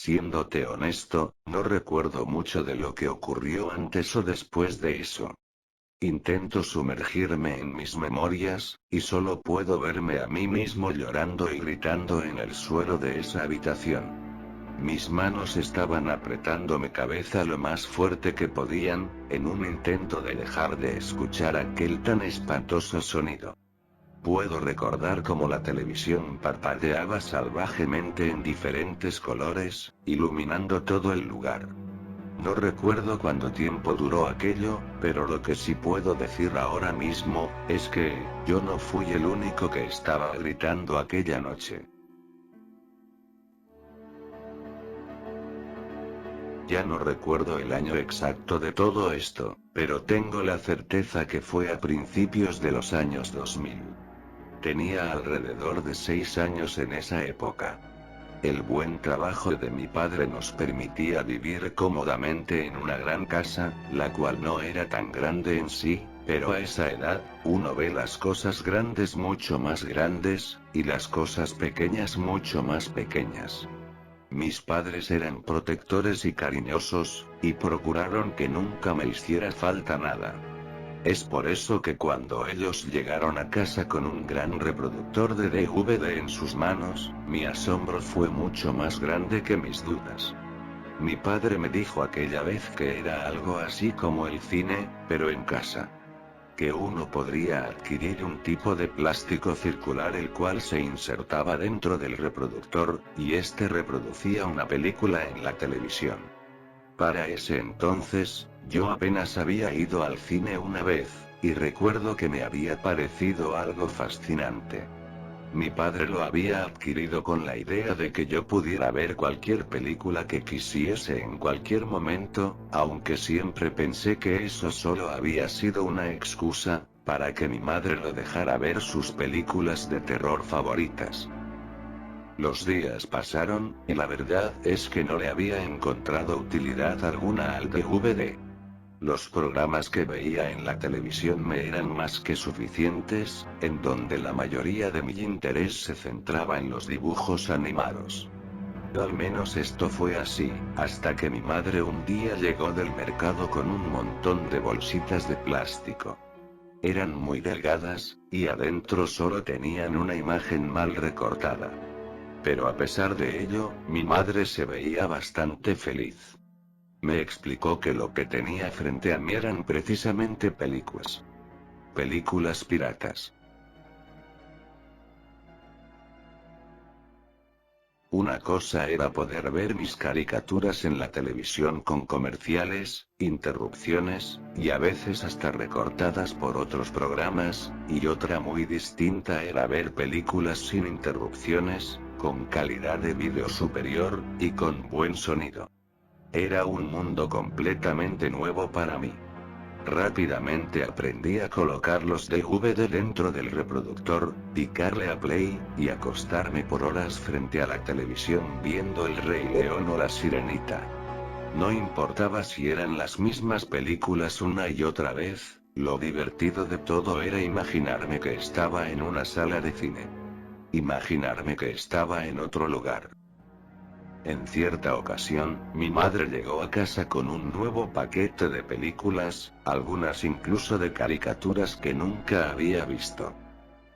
Siéndote honesto, no recuerdo mucho de lo que ocurrió antes o después de eso. Intento sumergirme en mis memorias, y solo puedo verme a mí mismo llorando y gritando en el suelo de esa habitación. Mis manos estaban apretando mi cabeza lo más fuerte que podían, en un intento de dejar de escuchar aquel tan espantoso sonido. Puedo recordar cómo la televisión parpadeaba salvajemente en diferentes colores, iluminando todo el lugar. No recuerdo cuánto tiempo duró aquello, pero lo que sí puedo decir ahora mismo, es que, yo no fui el único que estaba gritando aquella noche. Ya no recuerdo el año exacto de todo esto, pero tengo la certeza que fue a principios de los años 2000. Tenía alrededor de 6 años en esa época. El buen trabajo de mi padre nos permitía vivir cómodamente en una gran casa, la cual no era tan grande en sí, pero a esa edad, uno ve las cosas grandes mucho más grandes, y las cosas pequeñas mucho más pequeñas. Mis padres eran protectores y cariñosos, y procuraron que nunca me hiciera falta nada. Es por eso que cuando ellos llegaron a casa con un gran reproductor de DVD en sus manos, mi asombro fue mucho más grande que mis dudas. Mi padre me dijo aquella vez que era algo así como el cine, pero en casa. Que uno podría adquirir un tipo de plástico circular el cual se insertaba dentro del reproductor, y este reproducía una película en la televisión. Para ese entonces, yo apenas había ido al cine una vez, y recuerdo que me había parecido algo fascinante. Mi padre lo había adquirido con la idea de que yo pudiera ver cualquier película que quisiese en cualquier momento, aunque siempre pensé que eso solo había sido una excusa, para que mi madre lo dejara ver sus películas de terror favoritas. Los días pasaron, y la verdad es que no le había encontrado utilidad alguna al DVD. Los programas que veía en la televisión me eran más que suficientes, en donde la mayoría de mi interés se centraba en los dibujos animados. Al menos esto fue así, hasta que mi madre un día llegó del mercado con un montón de bolsitas de plástico. Eran muy delgadas, y adentro solo tenían una imagen mal recortada. Pero a pesar de ello, mi madre se veía bastante feliz. Me explicó que lo que tenía frente a mí eran precisamente películas. Películas piratas. Una cosa era poder ver mis caricaturas en la televisión con comerciales, interrupciones, y a veces hasta recortadas por otros programas, y otra muy distinta era ver películas sin interrupciones, con calidad de vídeo superior, y con buen sonido. Era un mundo completamente nuevo para mí. Rápidamente aprendí a colocar los DVD dentro del reproductor, picarle a play, y acostarme por horas frente a la televisión viendo El Rey León o La Sirenita. No importaba si eran las mismas películas una y otra vez, lo divertido de todo era imaginarme que estaba en una sala de cine. Imaginarme que estaba en otro lugar. En cierta ocasión, mi madre llegó a casa con un nuevo paquete de películas, algunas incluso de caricaturas que nunca había visto.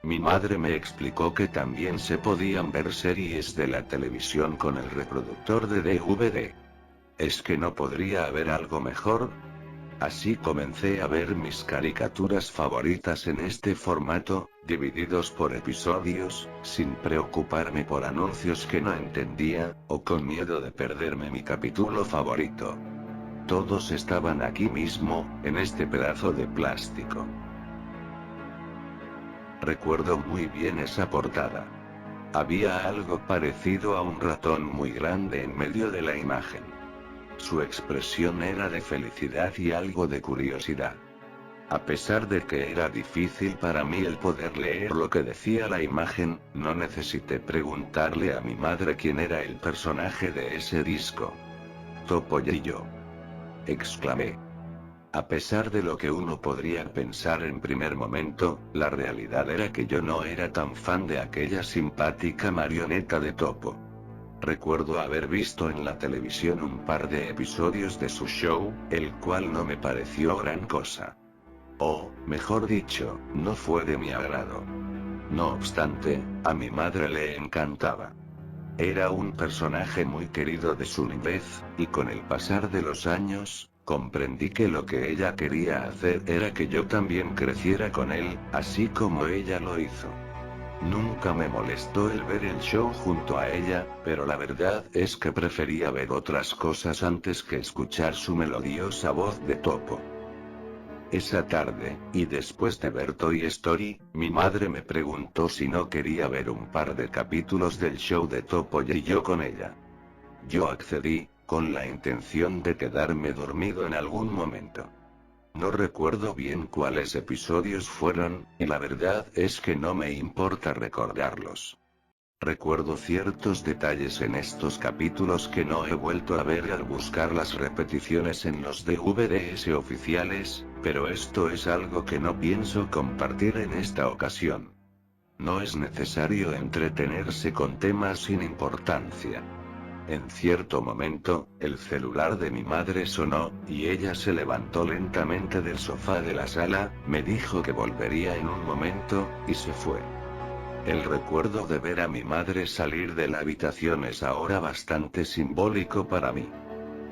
Mi madre me explicó que también se podían ver series de la televisión con el reproductor de DVD. ¿Es que no podría haber algo mejor? Así comencé a ver mis caricaturas favoritas en este formato, divididos por episodios, sin preocuparme por anuncios que no entendía, o con miedo de perderme mi capítulo favorito. Todos estaban aquí mismo, en este pedazo de plástico. Recuerdo muy bien esa portada. Había algo parecido a un ratón muy grande en medio de la imagen. Su expresión era de felicidad y algo de curiosidad. A pesar de que era difícil para mí el poder leer lo que decía la imagen, no necesité preguntarle a mi madre quién era el personaje de ese disco. Topollillo. Exclamé. A pesar de lo que uno podría pensar en primer momento, la realidad era que yo no era tan fan de aquella simpática marioneta de Topo. Recuerdo haber visto en la televisión un par de episodios de su show, el cual no me pareció gran cosa. O, mejor dicho, no fue de mi agrado. No obstante, a mi madre le encantaba. Era un personaje muy querido de su niñez, y con el pasar de los años, comprendí que lo que ella quería hacer era que yo también creciera con él, así como ella lo hizo. Nunca me molestó el ver el show junto a ella, pero la verdad es que prefería ver otras cosas antes que escuchar su melodiosa voz de topo. Esa tarde, y después de ver Toy Story, mi madre me preguntó si no quería ver un par de capítulos del show de Topo y yo con ella. Yo accedí, con la intención de quedarme dormido en algún momento. No recuerdo bien cuáles episodios fueron, y la verdad es que no me importa recordarlos. Recuerdo ciertos detalles en estos capítulos que no he vuelto a ver al buscar las repeticiones en los DVDs oficiales, pero esto es algo que no pienso compartir en esta ocasión. No es necesario entretenerse con temas sin importancia. En cierto momento, el celular de mi madre sonó, y ella se levantó lentamente del sofá de la sala, me dijo que volvería en un momento, y se fue. El recuerdo de ver a mi madre salir de la habitación es ahora bastante simbólico para mí.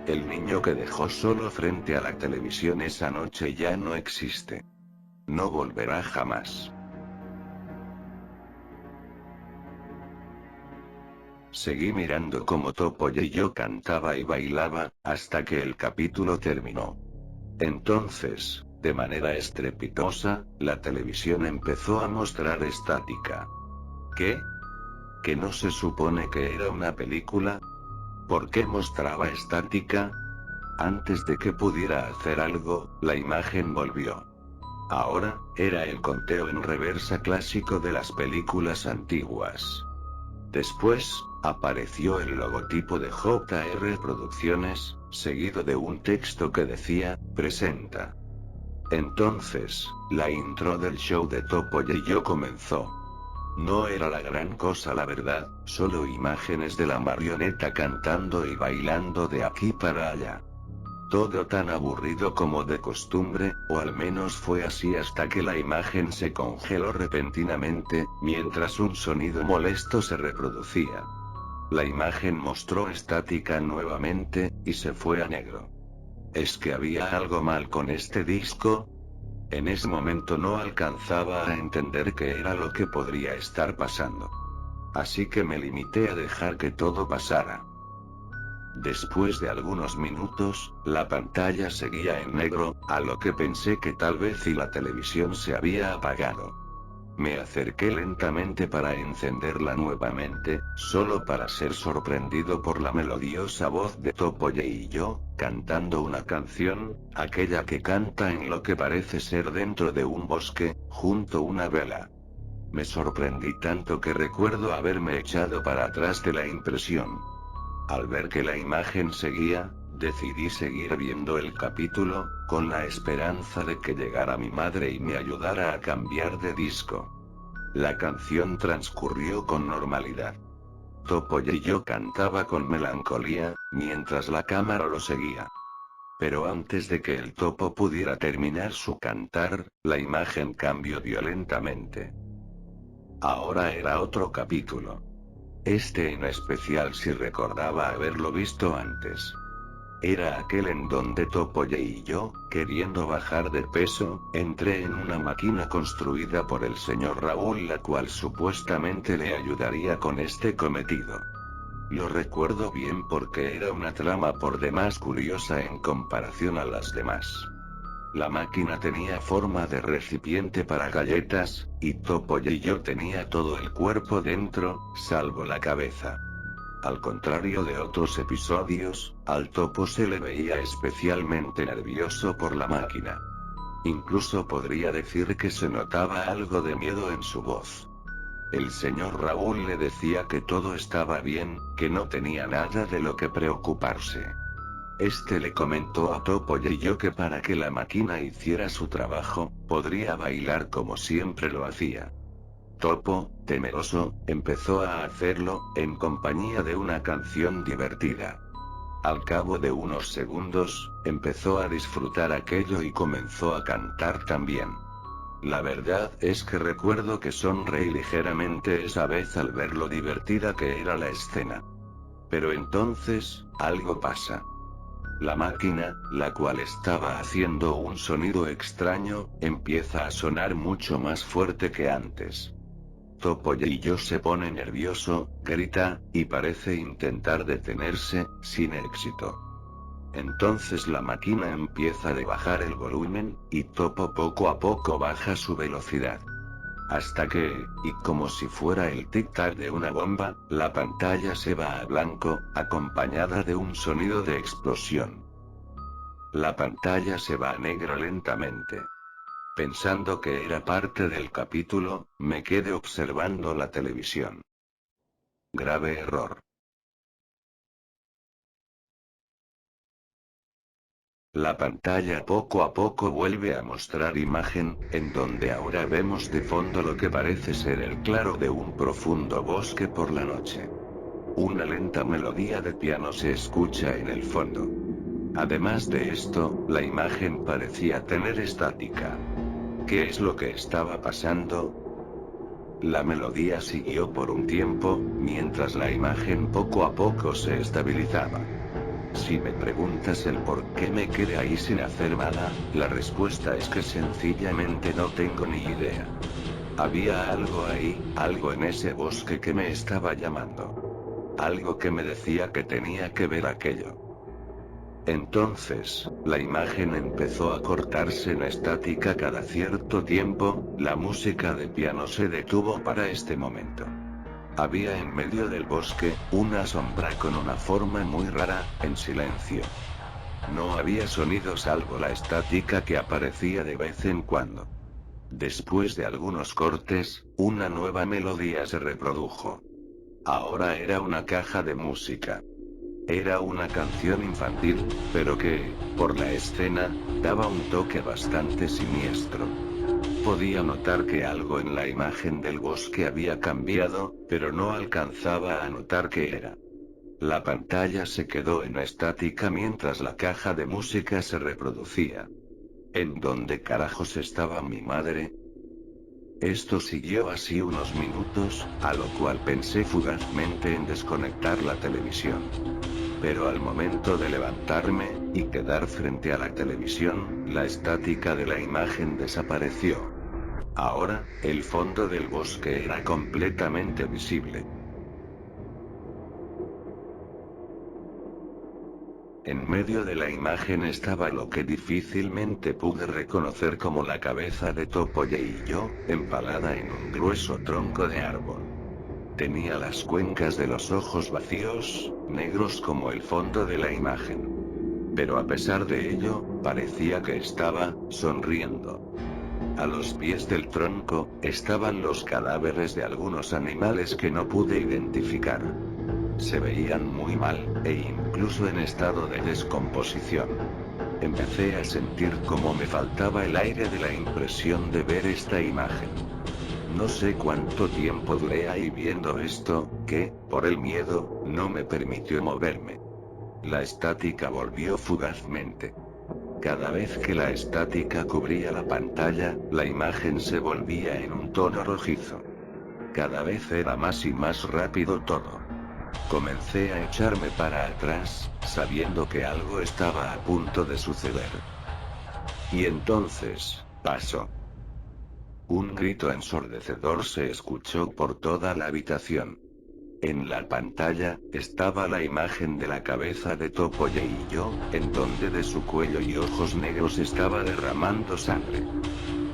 El niño que dejó solo frente a la televisión esa noche ya no existe. No volverá jamás. Seguí mirando cómo Topo y yo cantaba y bailaba, hasta que el capítulo terminó. Entonces, de manera estrepitosa, la televisión empezó a mostrar estática. ¿Qué? ¿Que no se supone que era una película? ¿Por qué mostraba estática? Antes de que pudiera hacer algo, la imagen volvió. Ahora, era el conteo en reversa clásico de las películas antiguas. Después, apareció el logotipo de JR Producciones, seguido de un texto que decía, presenta. Entonces, la intro del show de Topo y yo comenzó. No era la gran cosa la verdad, solo imágenes de la marioneta cantando y bailando de aquí para allá. Todo tan aburrido como de costumbre, o al menos fue así hasta que la imagen se congeló repentinamente, mientras un sonido molesto se reproducía. La imagen mostró estática nuevamente, y se fue a negro. ¿Es que había algo mal con este disco? En ese momento no alcanzaba a entender qué era lo que podría estar pasando. Así que me limité a dejar que todo pasara. Después de algunos minutos, la pantalla seguía en negro, a lo que pensé que tal vez la televisión se había apagado. Me acerqué lentamente para encenderla nuevamente, solo para ser sorprendido por la melodiosa voz de Topo y yo, cantando una canción, aquella que canta en lo que parece ser dentro de un bosque, junto a una vela. Me sorprendí tanto que recuerdo haberme echado para atrás de la impresión. Al ver que la imagen seguía, decidí seguir viendo el capítulo, con la esperanza de que llegara mi madre y me ayudara a cambiar de disco. La canción transcurrió con normalidad. Topo y yo cantaba con melancolía, mientras la cámara lo seguía. Pero antes de que el topo pudiera terminar su cantar, la imagen cambió violentamente. Ahora era otro capítulo. Este en especial si recordaba haberlo visto antes. Era aquel en donde Topo y yo, queriendo bajar de peso, entré en una máquina construida por el señor Raúl la cual supuestamente le ayudaría con este cometido. Lo recuerdo bien porque era una trama por demás curiosa en comparación a las demás. La máquina tenía forma de recipiente para galletas, y Topo y yo tenía todo el cuerpo dentro, salvo la cabeza. Al contrario de otros episodios, al Topo se le veía especialmente nervioso por la máquina. Incluso podría decir que se notaba algo de miedo en su voz. El señor Raúl le decía que todo estaba bien, que no tenía nada de lo que preocuparse. Este le comentó a Topo y yo que para que la máquina hiciera su trabajo, podría bailar como siempre lo hacía. Topo, temeroso, empezó a hacerlo, en compañía de una canción divertida. Al cabo de unos segundos, empezó a disfrutar aquello y comenzó a cantar también. La verdad es que recuerdo que sonreí ligeramente esa vez al ver lo divertida que era la escena. Pero entonces, algo pasa. La máquina, la cual estaba haciendo un sonido extraño, empieza a sonar mucho más fuerte que antes. Topollillo se pone nervioso, grita, y parece intentar detenerse, sin éxito. Entonces la máquina empieza a bajar el volumen, y Topo poco a poco baja su velocidad. Hasta que, y como si fuera el tic-tac de una bomba, la pantalla se va a blanco, acompañada de un sonido de explosión. La pantalla se va a negro lentamente. Pensando que era parte del capítulo, me quedé observando la televisión. Grave error. La pantalla poco a poco vuelve a mostrar imagen, en donde ahora vemos de fondo lo que parece ser el claro de un profundo bosque por la noche. Una lenta melodía de piano se escucha en el fondo. Además de esto, la imagen parecía tener estática. ¿Qué es lo que estaba pasando? La melodía siguió por un tiempo, mientras la imagen poco a poco se estabilizaba. Si me preguntas el por qué me quedé ahí sin hacer nada, la respuesta es que sencillamente no tengo ni idea. Había algo ahí, algo en ese bosque que me estaba llamando. Algo que me decía que tenía que ver aquello. Entonces, la imagen empezó a cortarse en estática cada cierto tiempo, la música de piano se detuvo para este momento. Había en medio del bosque, una sombra con una forma muy rara, en silencio. No había sonido salvo la estática que aparecía de vez en cuando. Después de algunos cortes, una nueva melodía se reprodujo. Ahora era una caja de música. Era una canción infantil, pero que, por la escena, daba un toque bastante siniestro. Podía notar que algo en la imagen del bosque había cambiado, pero no alcanzaba a notar qué era. La pantalla se quedó en estática mientras la caja de música se reproducía. ¿En dónde carajos estaba mi madre? Esto siguió así unos minutos, a lo cual pensé fugazmente en desconectar la televisión. Pero al momento de levantarme, y quedar frente a la televisión, la estática de la imagen desapareció. Ahora, el fondo del bosque era completamente visible. En medio de la imagen estaba lo que difícilmente pude reconocer como la cabeza de Topollillo, empalada en un grueso tronco de árbol. Tenía las cuencas de los ojos vacíos, negros como el fondo de la imagen. Pero a pesar de ello, parecía que estaba sonriendo. A los pies del tronco, estaban los cadáveres de algunos animales que no pude identificar. Se veían muy mal, e incluso en estado de descomposición. Empecé a sentir como me faltaba el aire de la impresión de ver esta imagen. No sé cuánto tiempo duré ahí viendo esto, que, por el miedo, no me permitió moverme. La estática volvió fugazmente. Cada vez que la estática cubría la pantalla, la imagen se volvía en un tono rojizo. Cada vez era más y más rápido todo. Comencé a echarme para atrás, sabiendo que algo estaba a punto de suceder. Y entonces, pasó. Un grito ensordecedor se escuchó por toda la habitación. En la pantalla, estaba la imagen de la cabeza de Topollillo, en donde de su cuello y ojos negros estaba derramando sangre.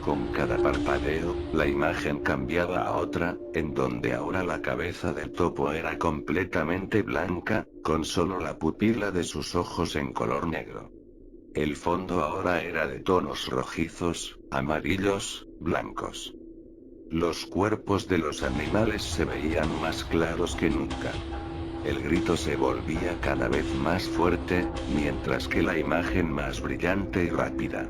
Con cada parpadeo, la imagen cambiaba a otra, en donde ahora la cabeza del topo era completamente blanca, con solo la pupila de sus ojos en color negro. El fondo ahora era de tonos rojizos, amarillos, blancos. Los cuerpos de los animales se veían más claros que nunca. El grito se volvía cada vez más fuerte, mientras que la imagen más brillante y rápida.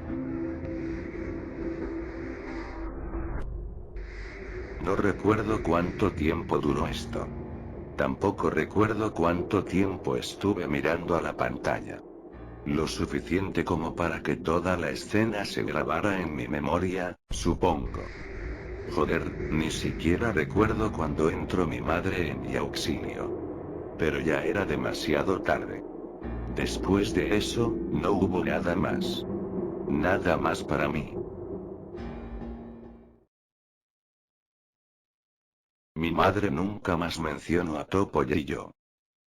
No recuerdo cuánto tiempo duró esto. Tampoco recuerdo cuánto tiempo estuve mirando a la pantalla. Lo suficiente como para que toda la escena se grabara en mi memoria, supongo. Joder, ni siquiera recuerdo cuando entró mi madre en mi auxilio. Pero ya era demasiado tarde. Después de eso, no hubo nada más. Nada más para mí. Mi madre nunca más mencionó a Topollillo.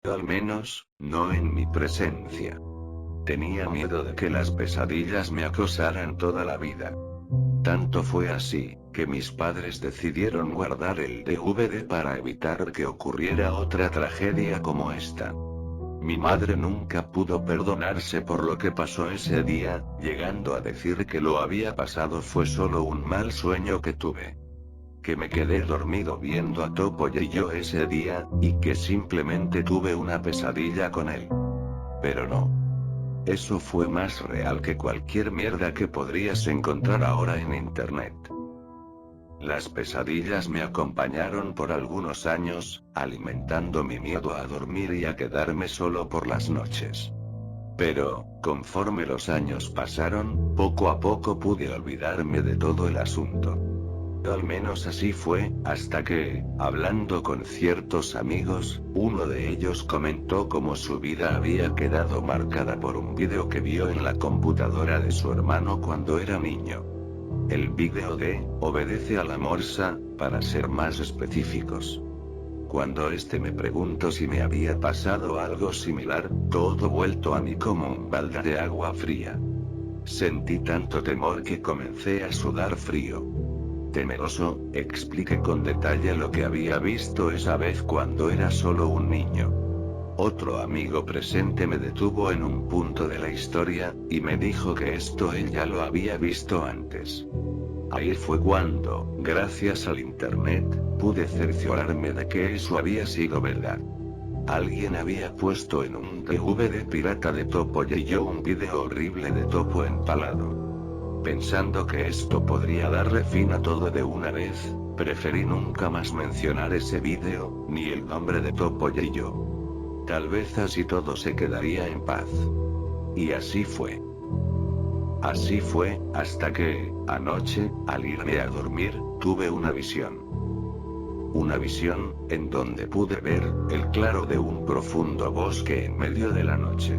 Al menos, no en mi presencia. Tenía miedo de que las pesadillas me acosaran toda la vida. Tanto fue así, que mis padres decidieron guardar el DVD para evitar que ocurriera otra tragedia como esta. Mi madre nunca pudo perdonarse por lo que pasó ese día, llegando a decir que lo había pasado fue solo un mal sueño que tuve. Que me quedé dormido viendo a Topollillo ese día, y que simplemente tuve una pesadilla con él. Pero no. Eso fue más real que cualquier mierda que podrías encontrar ahora en internet. Las pesadillas me acompañaron por algunos años, alimentando mi miedo a dormir y a quedarme solo por las noches. Pero, conforme los años pasaron, poco a poco pude olvidarme de todo el asunto. Al menos así fue, hasta que, hablando con ciertos amigos, uno de ellos comentó cómo su vida había quedado marcada por un vídeo que vio en la computadora de su hermano cuando era niño. El vídeo de Obedece a la Morsa, para ser más específicos. Cuando este me preguntó si me había pasado algo similar, todo vuelto a mí como un balde de agua fría. Sentí tanto temor que comencé a sudar frío. Temeroso, expliqué con detalle lo que había visto esa vez cuando era solo un niño. Otro amigo presente me detuvo en un punto de la historia, y me dijo que esto él ya lo había visto antes. Ahí fue cuando, gracias al internet, pude cerciorarme de que eso había sido verdad. Alguien había puesto en un DVD pirata de Topollillo un vídeo horrible de Topo empalado. Pensando que esto podría darle fin a todo de una vez, preferí nunca más mencionar ese vídeo, ni el nombre de Topollillo. Tal vez así todo se quedaría en paz. Y así fue. Así fue, hasta que, anoche, al irme a dormir, tuve una visión. Una visión, en donde pude ver, el claro de un profundo bosque en medio de la noche.